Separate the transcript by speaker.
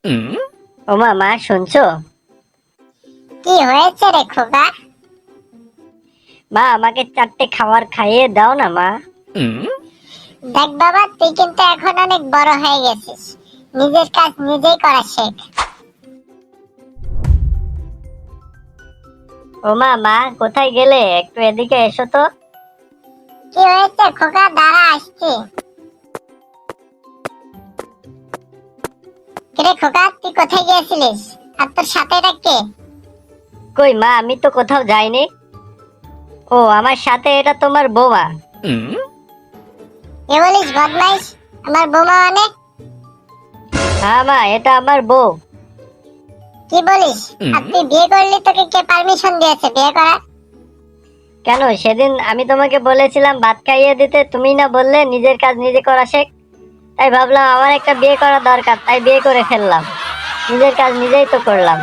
Speaker 1: ওমা, মা শুনছো?
Speaker 2: কি হয়েছে রে খোকা?
Speaker 1: মা, আমাকে 4টে খাবার খাইয়ে দাও না মা।
Speaker 2: দেখ বাবা, তুই কিন্তু এখন অনেক বড় হয়ে গেছিস, নিজের কাজ নিজেই করা শেখ।
Speaker 1: ওমা, মা কোথায় গেলে? একটু এদিকে এসো তো।
Speaker 2: কি হয়েছে খোকা? দাঁড়া, আসছি। কিরে খোকা, তুই কোথায় গিয়েছিলিস? আর তোর সাথে এটা কে?
Speaker 1: কই মা, আমি তো কোথাও যাইনি। ও, আমার সাথে এটা তোমার বৌমা।
Speaker 2: কে বলিস বদমাইশ? আমার বৌমা মানে?
Speaker 1: হ্যাঁ মা, এটা আমার বউ।
Speaker 2: কি বলিস? আর তুই বিয়ে করলি, তোকে কে পারমিশন দিয়েছে বিয়ে করার?
Speaker 1: কেন, সেদিন আমি তোমাকে বলেছিলাম ভাত খাইয়ে দিতে, তুমি না বললে নিজের কাজ নিজে করা শেখ? তাই ভাবলাম আমার একটা বিয়ে করা দরকার, তাই বিয়ে করে ফেললাম। নিজের কাজ নিজেই তো করলাম।